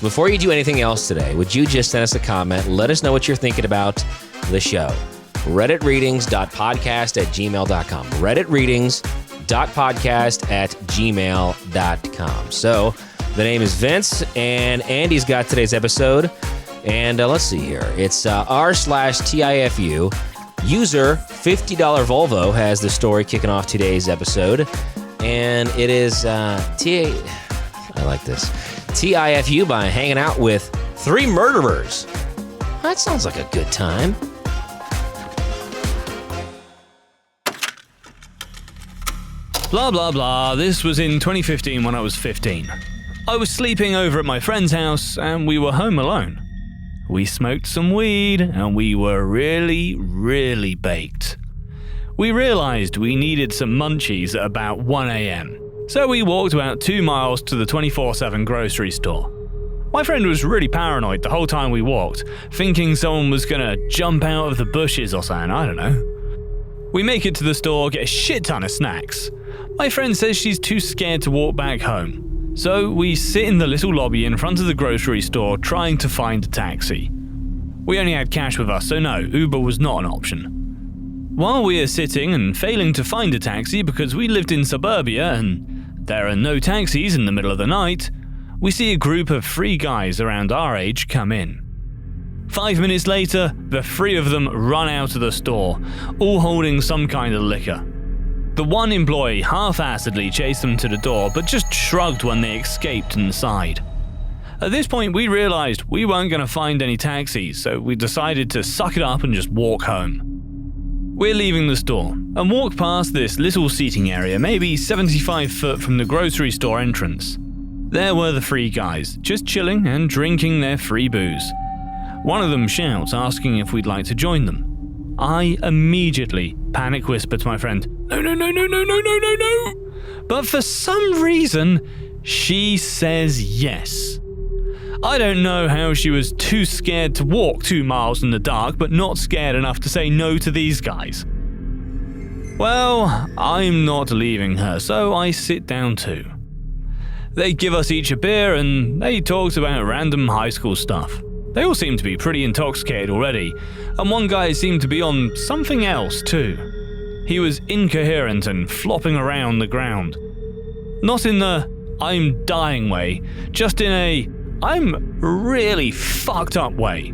before you do anything else today, would you just send us a comment? Let us know what you're thinking about the show. redditreadings.podcast@gmail.com. redditreadings.podcast@gmail.com. So the name is Vince, and Andy's got today's episode. And let's see here. It's r/TIFU. User $50 Volvo has the story kicking off today's episode. And it is I like this. TIFU by hanging out with 3 murderers. That sounds like a good time. Blah, blah, blah. This was in 2015 when I was 15. I was sleeping over at my friend's house and we were home alone. We smoked some weed and we were really, really baked. We realized we needed some munchies at about 1 a.m. So we walked about 2 miles to the 24/7 grocery store. My friend was really paranoid the whole time we walked, thinking someone was gonna jump out of the bushes or something, I don't know. We make it to the store, get a shit ton of snacks. My friend says she's too scared to walk back home. So we sit in the little lobby in front of the grocery store trying to find a taxi. We only had cash with us, so no, Uber was not an option. While we are sitting and failing to find a taxi because we lived in suburbia and there are no taxis in the middle of the night, we see a group of 3 guys around our age come in. 5 minutes later, the 3 of them run out of the store, all holding some kind of liquor. The one employee half-assedly chased them to the door, but just shrugged when they escaped inside. At this point, we realized we weren't going to find any taxis, so we decided to suck it up and just walk home. We're leaving the store and walk past this little seating area, maybe 75 foot from the grocery store entrance. There were the 3 guys, just chilling and drinking their free booze. One of them shouts, asking if we'd like to join them. I immediately panic whisper to my friend, "No, no, no, no, no, no, no, no, no." But for some reason, she says yes. I don't know how she was too scared to walk 2 miles in the dark, but not scared enough to say no to these guys. Well, I'm not leaving her, so I sit down too. They give us each a beer and they talked about random high school stuff. They all seemed to be pretty intoxicated already, and one guy seemed to be on something else too. He was incoherent and flopping around the ground. Not in the "I'm dying" way, just in a "I'm really fucked up" way.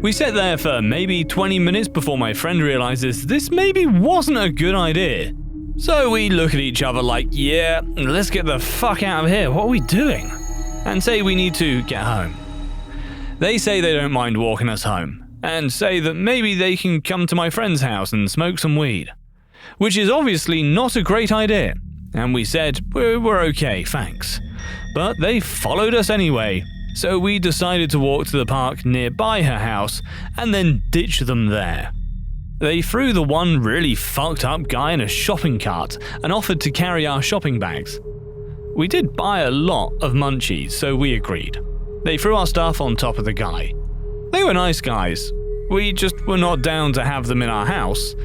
We sat there for maybe 20 minutes before my friend realizes this maybe wasn't a good idea. So we look at each other like, yeah, let's get the fuck out of here, what are we doing? And say we need to get home. They say they don't mind walking us home, and say that maybe they can come to my friend's house and smoke some weed. Which is obviously not a great idea, and we said, we're okay, thanks. But they followed us anyway, so we decided to walk to the park nearby her house and then ditch them there. They threw the one really fucked up guy in a shopping cart and offered to carry our shopping bags. We did buy a lot of munchies, so we agreed. They threw our stuff on top of the guy. They were nice guys. We just were not down to have them in our house,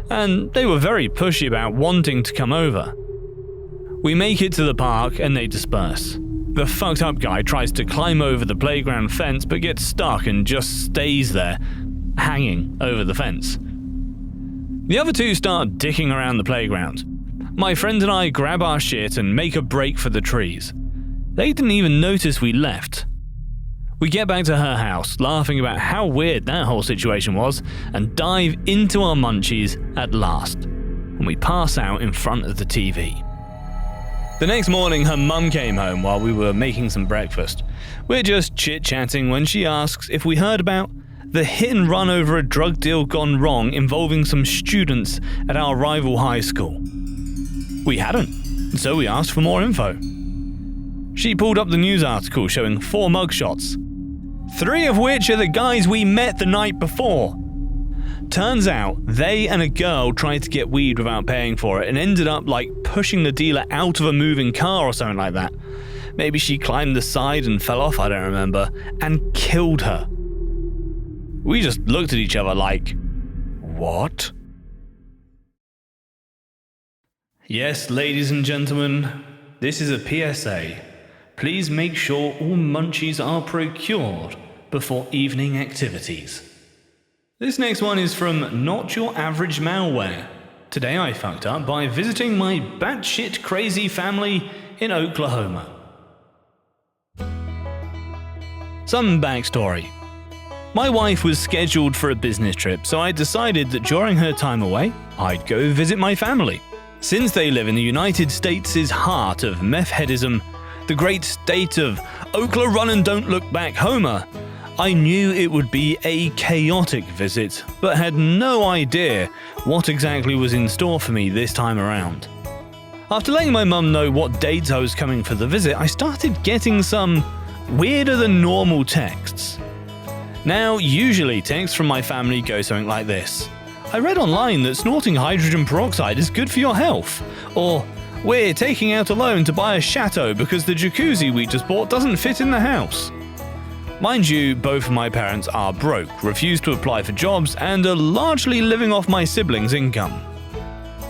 and they were very pushy about wanting to come over. We make it to the park and they disperse. The fucked up guy tries to climb over the playground fence but gets stuck and just stays there, hanging over the fence. The other 2 start dicking around the playground. My friend and I grab our shit and make a break for the trees. They didn't even notice we left. We get back to her house, laughing about how weird that whole situation was, and dive into our munchies at last. And we pass out in front of the TV. The next morning, her mum came home while we were making some breakfast. We're just chit-chatting when she asks if we heard about the hit and run over a drug deal gone wrong involving some students at our rival high school. We hadn't, so we asked for more info. She pulled up the news article showing 4 mugshots, 3 of which are the guys we met the night before. Turns out, they and a girl tried to get weed without paying for it and ended up pushing the dealer out of a moving car or something like that. Maybe she climbed the side and fell off, I don't remember, and killed her. We just looked at each other like, what? Yes, ladies and gentlemen, this is a PSA. Please make sure all munchies are procured before evening activities. This next one is from Not Your Average Malware. Today I fucked up by visiting my batshit crazy family in Oklahoma. Some backstory. My wife was scheduled for a business trip, so I decided that during her time away, I'd go visit my family. Since they live in the United States' heart of meth-headism, the great state of Oklahoma run and don't look back Homer, I knew it would be a chaotic visit, but had no idea what exactly was in store for me this time around. After letting my mum know what dates I was coming for the visit, I started getting some weirder than normal texts. Now, usually texts from my family go something like this. I read online that snorting hydrogen peroxide is good for your health. Or, we're taking out a loan to buy a chateau because the jacuzzi we just bought doesn't fit in the house. Mind you, both of my parents are broke, refuse to apply for jobs, and are largely living off my siblings' income.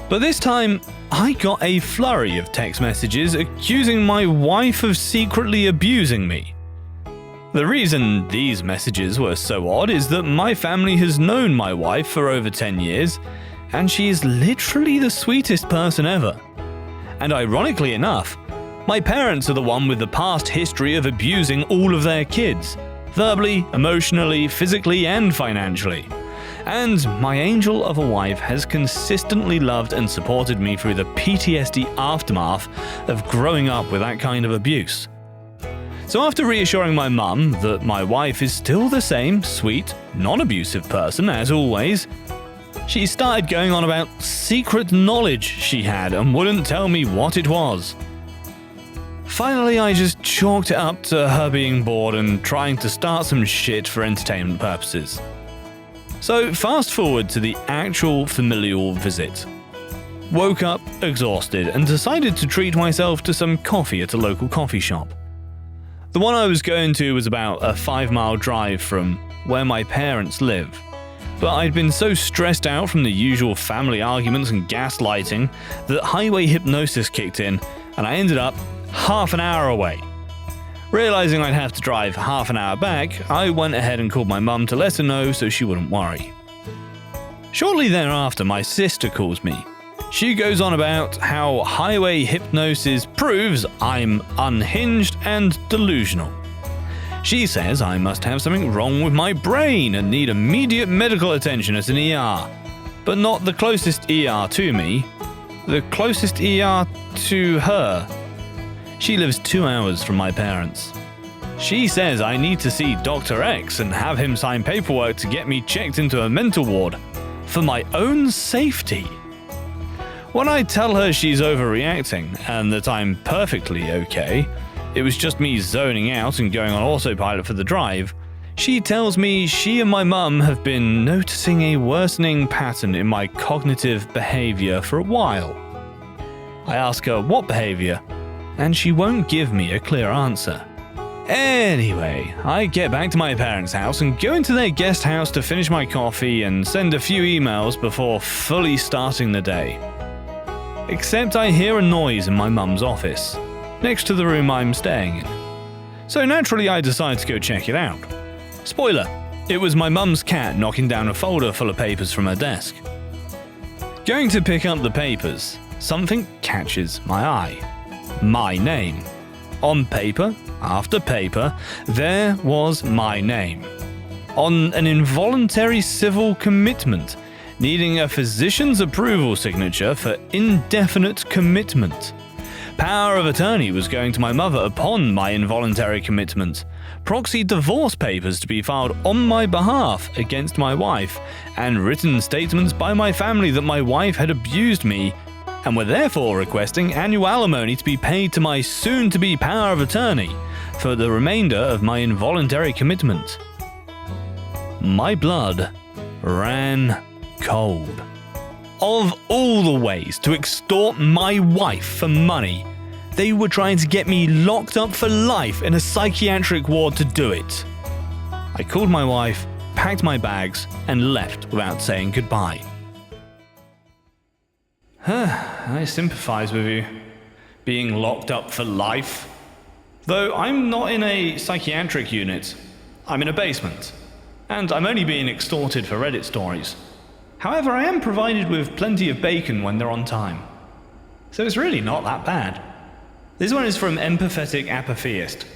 But this time, I got a flurry of text messages accusing my wife of secretly abusing me. The reason these messages were so odd is that my family has known my wife for over 10 years, and she is literally the sweetest person ever. And ironically enough, my parents are the one with the past history of abusing all of their kids, verbally, emotionally, physically, and financially. And my angel of a wife has consistently loved and supported me through the PTSD aftermath of growing up with that kind of abuse. So after reassuring my mum that my wife is still the same sweet, non-abusive person as always, she started going on about secret knowledge she had and wouldn't tell me what it was. Finally, I just chalked it up to her being bored and trying to start some shit for entertainment purposes. So fast forward to the actual familial visit. Woke up exhausted and decided to treat myself to some coffee at a local coffee shop. The one I was going to was about a 5-mile drive from where my parents live, but I'd been so stressed out from the usual family arguments and gaslighting that highway hypnosis kicked in and I ended up half an hour away. Realizing I'd have to drive half an hour back, I went ahead and called my mum to let her know so she wouldn't worry. Shortly thereafter, my sister calls me. She goes on about how highway hypnosis proves I'm unhinged and delusional. She says I must have something wrong with my brain and need immediate medical attention at an ER. But not the closest ER to me, the closest ER to her. She lives 2 hours from my parents. She says I need to see Dr. X and have him sign paperwork to get me checked into a mental ward for my own safety. When I tell her she's overreacting and that I'm perfectly okay, it was just me zoning out and going on autopilot for the drive, she tells me she and my mum have been noticing a worsening pattern in my cognitive behavior for a while. I ask her what behavior, and she won't give me a clear answer. Anyway, I get back to my parents' house and go into their guest house to finish my coffee and send a few emails before fully starting the day. Except I hear a noise in my mum's office, next to the room I'm staying in. So naturally I decide to go check it out. Spoiler, it was my mum's cat knocking down a folder full of papers from her desk. Going to pick up the papers, something catches my eye. My name. On paper, after paper, there was my name. On an involuntary civil commitment, needing a physician's approval signature for indefinite commitment. Power of attorney was going to my mother upon my involuntary commitment. Proxy divorce papers to be filed on my behalf against my wife, and written statements by my family that my wife had abused me and were therefore requesting annual alimony to be paid to my soon-to-be power of attorney for the remainder of my involuntary commitment. My blood ran cold. Of all the ways to extort my wife for money, they were trying to get me locked up for life in a psychiatric ward to do it. I called my wife, packed my bags, and left without saying goodbye. I sympathize with you. Being locked up for life. Though I'm not in a psychiatric unit, I'm in a basement, and I'm only being extorted for Reddit stories. However, I am provided with plenty of bacon when they're on time. So it's really not that bad. This one is from Empathetic Apatheist.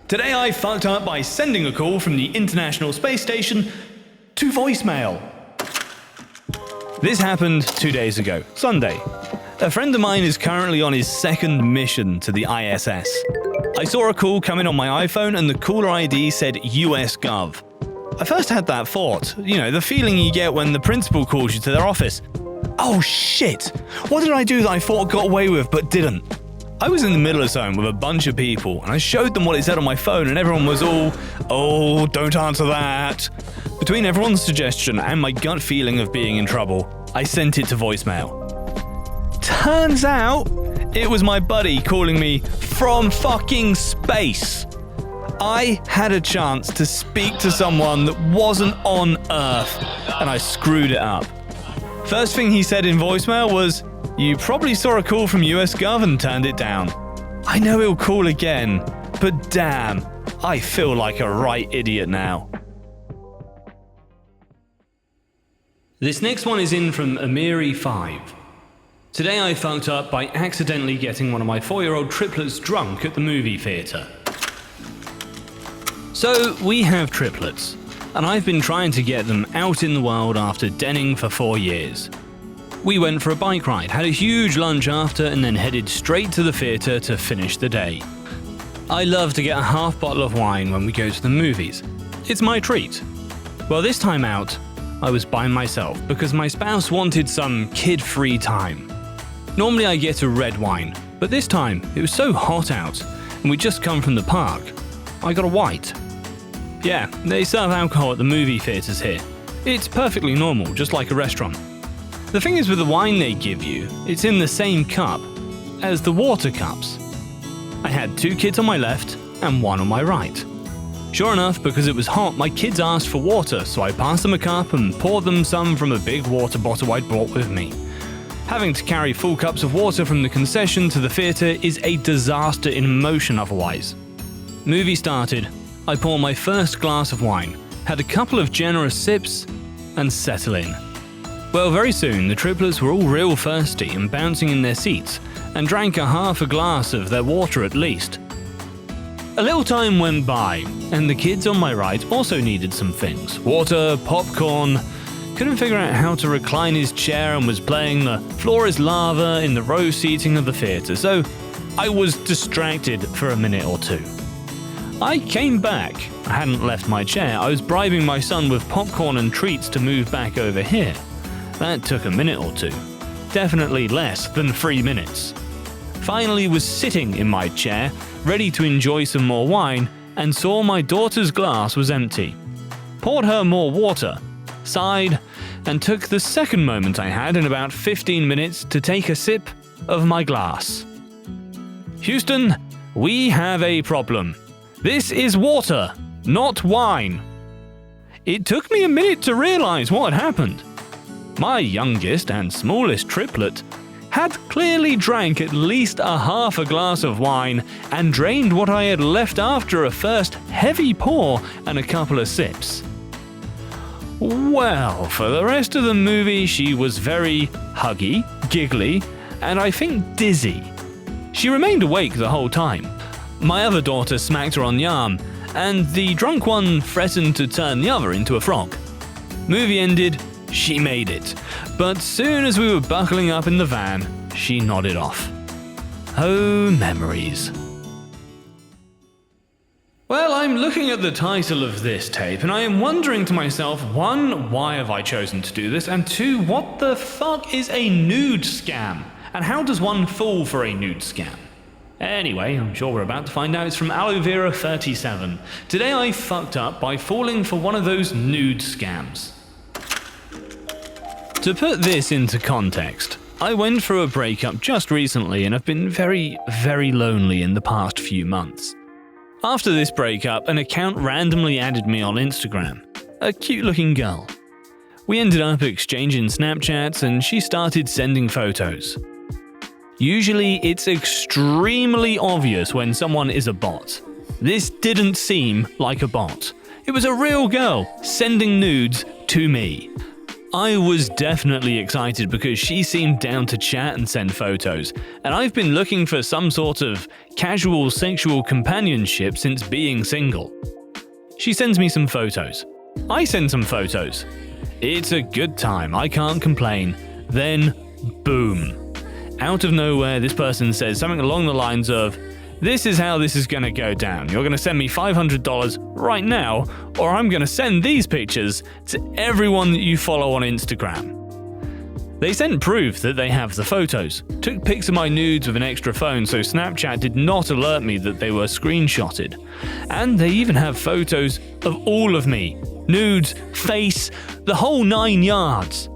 Today I fucked up by sending a call from the International Space Station to voicemail. This happened 2 days ago, Sunday. A friend of mine is currently on his second mission to the ISS. I saw a call come in on my iPhone and the caller ID said US Gov. I first had that thought, the feeling you get when the principal calls you to their office. Oh shit! What did I do that I thought got away with but didn't? I was in the middle of something with a bunch of people and I showed them what it said on my phone and everyone was all, oh, don't answer that. Between everyone's suggestion and my gut feeling of being in trouble, I sent it to voicemail. Turns out, it was my buddy calling me from fucking space. I had a chance to speak to someone that wasn't on Earth, and I screwed it up. First thing he said in voicemail was, "You probably saw a call from US Gov and turned it down. I know he'll call again, but damn, I feel like a right idiot now." This next one is in from Amiri5. Today I fucked up by accidentally getting one of my 4-year-old triplets drunk at the movie theatre. So, we have triplets, and I've been trying to get them out in the world after denning for 4 years. We went for a bike ride, had a huge lunch after, and then headed straight to the theatre to finish the day. I love to get a half bottle of wine when we go to the movies. It's my treat. Well, this time out, I was by myself because my spouse wanted some kid-free time. Normally I get a red wine, but this time it was so hot out and we'd just come from the park, I got a white. Yeah, they serve alcohol at the movie theatres here. It's perfectly normal, just like a restaurant. The thing is with the wine they give you, it's in the same cup as the water cups. I had 2 kids on my left and 1 on my right. Sure enough, because it was hot, my kids asked for water, so I passed them a cup and poured them some from a big water bottle I'd brought with me. Having to carry full cups of water from the concession to the theatre is a disaster in motion otherwise. Movie started, I pour my first glass of wine, had a couple of generous sips, and settle in. Well, very soon the triplets were all real thirsty and bouncing in their seats, and drank a half a glass of their water at least. A little time went by, and the kids on my right also needed some things. Water, popcorn. Couldn't figure out how to recline his chair and was playing the floor is lava in the row seating of the theatre, so I was distracted for a minute or two. I came back. I hadn't left my chair. I was bribing my son with popcorn and treats to move back over here. That took a minute or two. Definitely less than 3 minutes. Finally was sitting in my chair, ready to enjoy some more wine, and saw my daughter's glass was empty. Poured her more water, sighed, and took the second moment I had in about 15 minutes to take a sip of my glass. Houston, we have a problem. This is water, not wine. It took me a minute to realize what had happened. My youngest and smallest triplet had clearly drank at least a half a glass of wine and drained what I had left after a first heavy pour and a couple of sips. Well, for the rest of the movie she was very huggy, giggly, and I think dizzy. She remained awake the whole time. My other daughter smacked her on the arm, and the drunk one threatened to turn the other into a frog. Movie ended, she made it, but soon as we were buckling up in the van, she nodded off. Oh, memories. Well, I'm looking at the title of this tape, and I am wondering to myself, 1, why have I chosen to do this, and 2, what the fuck is a nude scam? And how does one fall for a nude scam? Anyway, I'm sure we're about to find out. It's from Aloe Vera 37. Today I fucked up by falling for one of those nude scams. To put this into context, I went through a breakup just recently and have been very, very lonely in the past few months. After this breakup, an account randomly added me on Instagram, a cute-looking girl. We ended up exchanging Snapchats and she started sending photos. Usually, it's extremely obvious when someone is a bot. This didn't seem like a bot. It was a real girl sending nudes to me. I was definitely excited because she seemed down to chat and send photos, and I've been looking for some sort of casual sexual companionship since being single. She sends me some photos. I send some photos. It's a good time, I can't complain. Then, boom. Out of nowhere, this person says something along the lines of, "This is how this is going to go down. You're going to send me $500 right now, or I'm going to send these pictures to everyone that you follow on Instagram." They sent proof that they have the photos, took pics of my nudes with an extra phone so Snapchat did not alert me that they were screenshotted. And they even have photos of all of me, nudes, face, the whole 9 yards.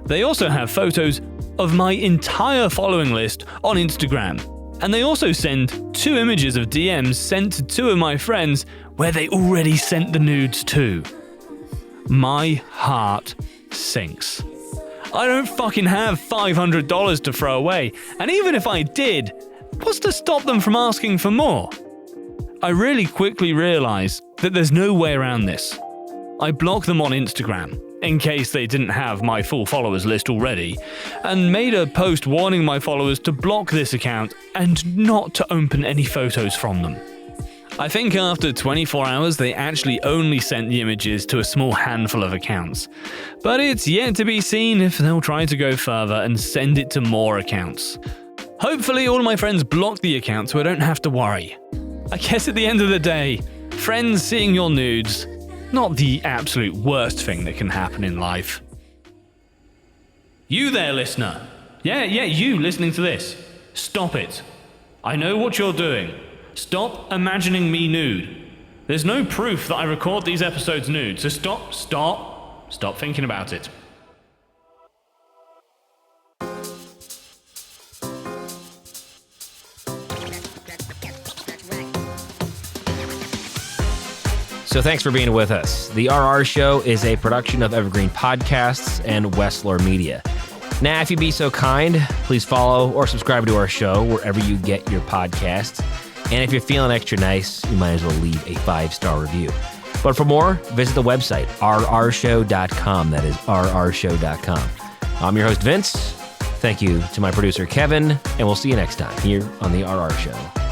They also have photos of my entire following list on Instagram. And they also send 2 images of DMs sent to 2 of my friends where they already sent the nudes to. My heart sinks. I don't fucking have $500 to throw away, and even if I did, what's to stop them from asking for more? I really quickly realized that there's no way around this. I blocked them on Instagram, in case they didn't have my full followers list already, and made a post warning my followers to block this account and not to open any photos from them. I think after 24 hours they actually only sent the images to a small handful of accounts, but it's yet to be seen if they'll try to go further and send it to more accounts. Hopefully all my friends block the account so I don't have to worry. I guess at the end of the day, friends seeing your nudes, not the absolute worst thing that can happen in life. You there, listener. Yeah, you listening to this. Stop it. I know what you're doing. Stop imagining me nude. There's no proof that I record these episodes nude, so stop thinking about it. So thanks for being with us. The RR Show is a production of Evergreen Podcasts and Wessler Media. Now, if you'd be so kind, please follow or subscribe to our show wherever you get your podcasts. And if you're feeling extra nice, you might as well leave a 5-star review. But for more, visit the website, rrshow.com. That is rrshow.com. I'm your host, Vince. Thank you to my producer, Kevin, and we'll see you next time here on The RR Show.